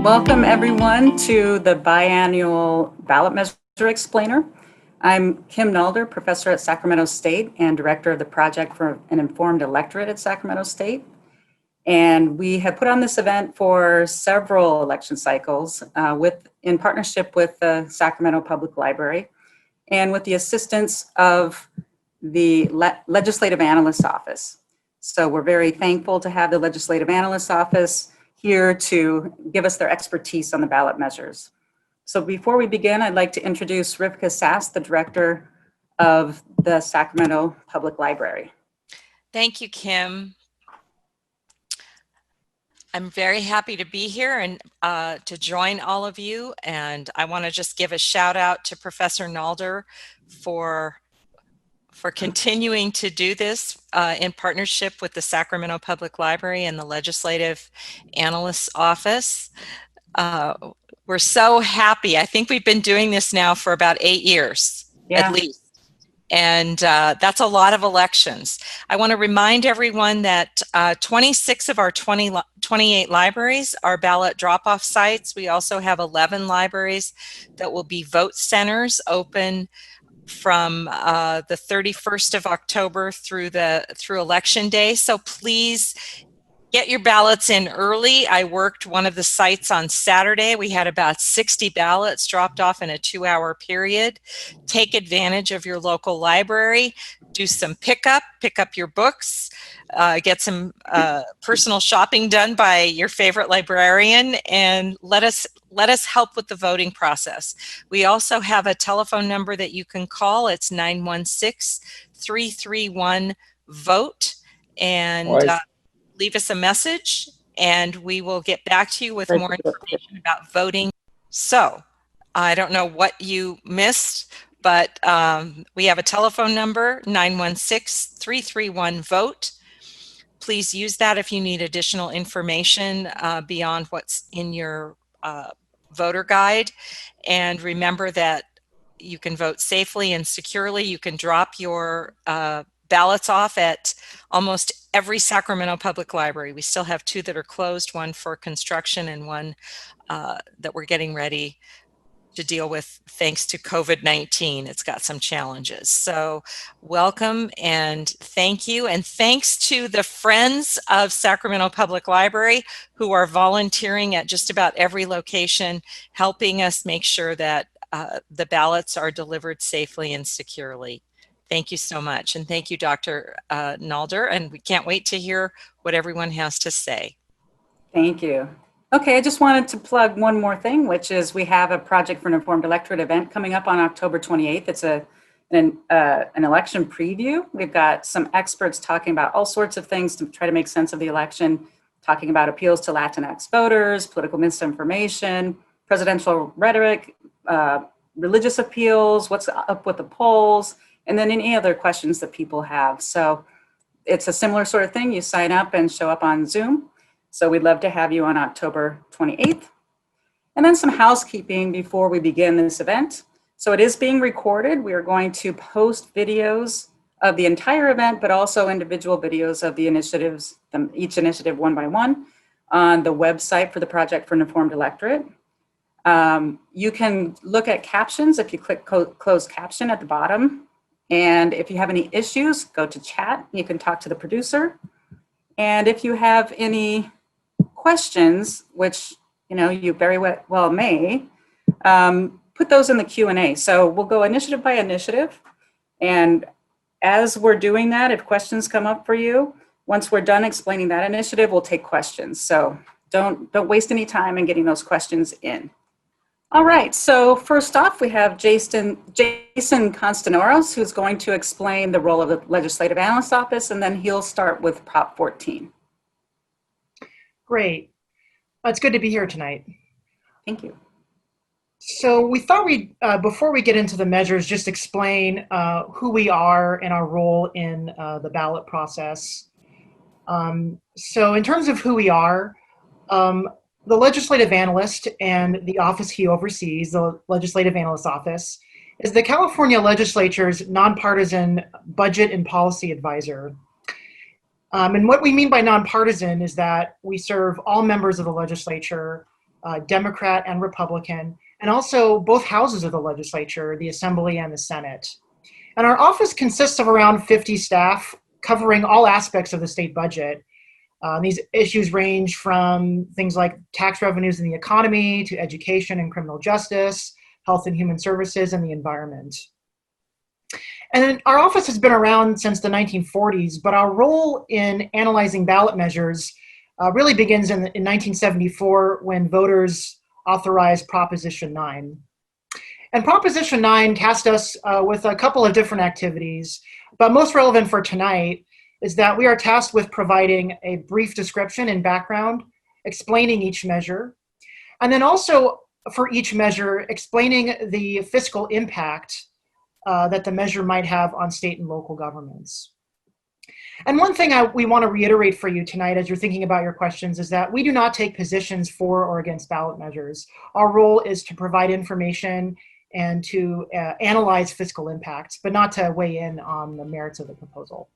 Welcome everyone to the biannual ballot measure explainer. I'm Kim Nalder, professor at Sacramento State and director of the Project for an Informed Electorate at Sacramento State. And we have put on this event for several election cycles in partnership with the Sacramento Public Library and with the assistance of the Legislative Analyst's Office. So we're very thankful to have the Legislative Analyst's Office here to give us their expertise on the ballot measures. So before we begin, I'd like to introduce Rivka Sass, the director of the Sacramento Public Library. Thank you, Kim. I'm very happy to be here and to join all of you. And I want to just give a shout out to Professor Nalder for continuing to do this in partnership with the Sacramento Public Library and the Legislative Analyst's Office. We're so happy. I think we've been doing this now for about 8 years, at least. And that's a lot of elections. I want to remind everyone that 26 of our 28 libraries are ballot drop-off sites. We also have 11 libraries that will be vote centers open from the 31st of October through Election Day. So please get your ballots in early. I worked one of the sites on Saturday. We had about 60 ballots dropped off in a 2-hour period. Take advantage of your local library. Do some pick up your books, get some personal shopping done by your favorite librarian, and let us help with the voting process. We also have a telephone number that you can call. It's 916-331-VOTE, and leave us a message, and we will get back to you with more information about voting. So I don't know what you missed, but we have a telephone number, 916-331-VOTE. Please use that if you need additional information beyond what's in your voter guide. And remember that you can vote safely and securely. You can drop your ballots off at almost every Sacramento Public Library. We still have 2 that are closed, one for construction and one that we're getting ready to deal with thanks to COVID-19. It's got some challenges. So welcome and thank you. And thanks to the Friends of Sacramento Public Library who are volunteering at just about every location, helping us make sure that the ballots are delivered safely and securely. Thank you so much. And thank you, Dr. Nalder. And we can't wait to hear what everyone has to say. Thank you. Okay, I just wanted to plug one more thing, which is we have a Project for an Informed Electorate event coming up on October 28th. It's an election preview. We've got some experts talking about all sorts of things to try to make sense of the election, talking about appeals to Latinx voters, political misinformation, presidential rhetoric, religious appeals, what's up with the polls, and then any other questions that people have. So it's a similar sort of thing. You sign up and show up on Zoom. So we'd love to have you on October 28th. And then some housekeeping before we begin this event. So it is being recorded. We are going to post videos of the entire event, but also individual videos of the initiatives, each initiative one by one, on the website for the Project for an Informed Electorate. You can look at captions if you click closed caption at the bottom. And if you have any issues, go to chat. You can talk to the producer. And if you have any questions, which you very well may, put those in the Q&A. So we'll go initiative by initiative. And as we're doing that, if questions come up for you, once we're done explaining that initiative, we'll take questions. So don't waste any time in getting those questions in. All right, so first off, we have Jason Constanoros, who's going to explain the role of the Legislative Analyst's Office, and then he'll start with Prop 14. Great. It's good to be here tonight. Thank you. So we thought we'd, before we get into the measures, just explain who we are and our role in the ballot process. So in terms of who we are, the legislative analyst and the office he oversees, the Legislative Analyst's Office, is the California Legislature's nonpartisan budget and policy advisor. And what we mean by nonpartisan is that we serve all members of the legislature Democrat and Republican, and also both houses of the legislature, the Assembly and the Senate. And our office consists of around 50 staff covering all aspects of the state budget. These issues range from things like tax revenues in the economy to education and criminal justice, health and human services, and the environment. And our office has been around since the 1940s, but our role in analyzing ballot measures really begins in 1974 when voters authorized Proposition 9. And Proposition 9 tasked us with a couple of different activities, but most relevant for tonight is that we are tasked with providing a brief description and background, explaining each measure, and then also for each measure, explaining the fiscal impact that the measure might have on state and local governments. And one thing we want to reiterate for you tonight as you're thinking about your questions is that we do not take positions for or against ballot measures. Our role is to provide information and to analyze fiscal impacts, but not to weigh in on the merits of the proposal.